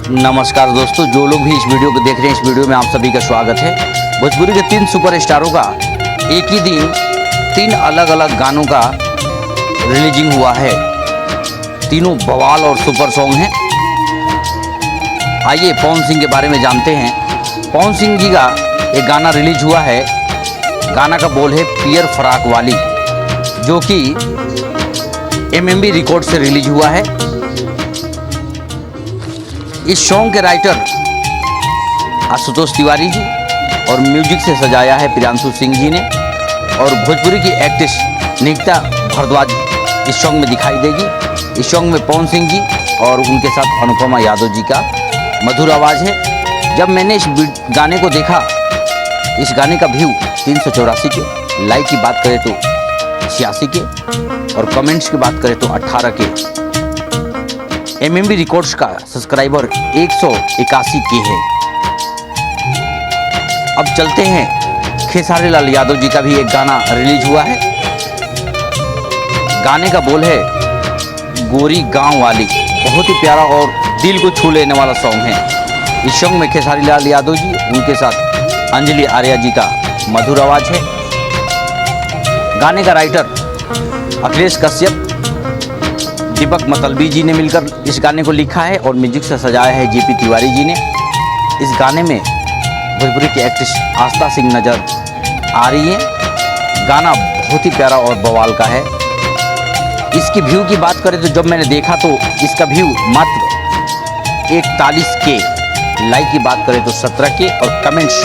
नमस्कार दोस्तों, जो लोग भी इस वीडियो को देख रहे हैं, इस वीडियो में आप सभी का स्वागत है। भोजपुरी के 3 सुपर स्टारों का एक ही दिन 3 अलग अलग गानों का रिलीजिंग हुआ है। तीनों बवाल और सुपर सॉन्ग हैं। आइए पवन सिंह के बारे में जानते हैं। पवन सिंह जी का एक गाना रिलीज हुआ है। गाना का बोल है पियर फराक वाली, जो कि MMB रिकॉर्ड से रिलीज हुआ है। इस सॉन्ग के राइटर आशुतोष तिवारी जी और म्यूजिक से सजाया है प्रियांशु सिंह जी ने। और भोजपुरी की एक्ट्रेस निकिता भारद्वाज इस सॉन्ग में दिखाई देगी। इस सॉन्ग में पवन सिंह जी और उनके साथ अनुपमा यादव जी का मधुर आवाज़ है। जब मैंने इस गाने को देखा, इस गाने का व्यू 384 के, लाइक की बात करें तो 86 के और कमेंट्स की बात करें तो 18 के। MMB रिकॉर्ड्स का सब्सक्राइबर 181 के है। अब चलते हैं, खेसारी लाल यादव जी का भी एक गाना रिलीज हुआ है। गाने का बोल है गोरी गांव वाली, बहुत ही प्यारा और दिल को छू लेने वाला सॉन्ग है। इस सॉन्ग में खेसारी लाल यादव जी, उनके साथ अंजलि आर्या जी का मधुर आवाज है। गाने का राइटर अखिलेश कश्यप, दीपक मतलबी जी ने मिलकर इस गाने को लिखा है और म्यूजिक से सजाया है JP तिवारी जी ने। इस गाने में भोजपुरी की एक्ट्रेस आस्था सिंह नजर आ रही है। गाना बहुत ही प्यारा और बवाल का है। इसकी व्यू की बात करें तो जब मैंने देखा तो इसका व्यू मात्र 41 के, लाइक की बात करें तो 17 के और कमेंट्स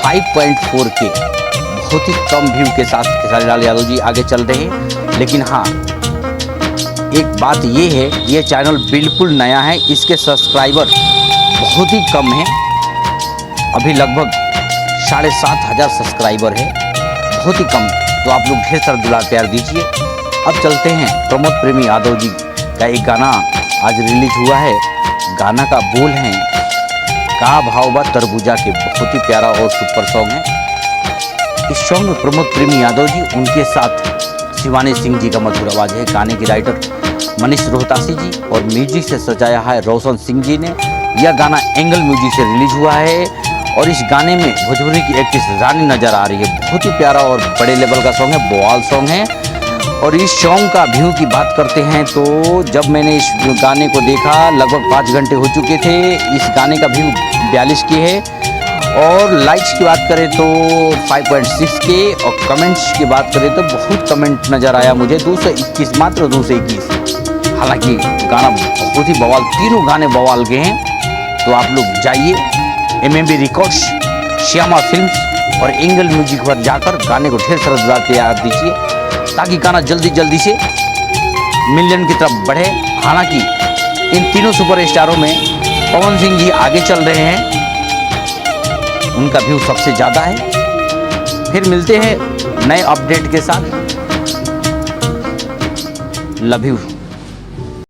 5.4 के। बहुत ही कम व्यू के साथ खेसारी लाल यादव जी आगे चल रहे हैं। लेकिन हाँ, एक बात ये है, ये चैनल बिल्कुल नया है, इसके सब्सक्राइबर बहुत ही कम हैं। अभी लगभग 7,500 सब्सक्राइबर है, बहुत ही कम। तो आप लोग ढेर सारा दुलार प्यार दीजिए। अब चलते हैं, प्रमोद प्रेमी यादव जी का एक गाना आज रिलीज हुआ है। गाना का बोल है का भाव बा तरबूजा के, बहुत ही प्यारा और सुपर सॉन्ग है। इस सॉन्ग में प्रमोद प्रेमी यादव जी, उनके साथ शिवानी सिंह जी का मधुर आवाज है। गाने की राइटर मनीष रोहतासी जी और म्यूजिक से सजाया है रोशन सिंह जी ने। यह गाना एंगल म्यूजिक से रिलीज हुआ है और इस गाने में भोजपुरी की एक्ट्रेस रानी नजर आ रही है। बहुत ही प्यारा और बड़े लेवल का सॉन्ग है, बवाल सॉन्ग है। और इस सॉन्ग का व्यू की बात करते हैं तो जब मैंने इस गाने को देखा, लगभग 5 घंटे हो चुके थे। इस गाने का व्यू 42 के है और लाइक्स की बात करें तो 5.6 के और कमेंट्स की बात करें तो बहुत कमेंट नज़र आया मुझे 221, मात्र 221। हालांकि गाना बहुत ही बवाल, तीनों गाने बवाल के हैं। तो आप लोग जाइए MMB रिकॉर्ड्स, श्यामा फिल्म्स और एंगल म्यूजिक पर जाकर गाने को ढेर सारा तैयार दीजिए, ताकि गाना जल्दी से मिलियन की तरफ बढ़े। हालांकि इन तीनों सुपर स्टारों में पवन सिंह जी आगे चल रहे हैं, उनका व्यू सबसे ज़्यादा है। फिर मिलते हैं नए अपडेट के साथ। Love you.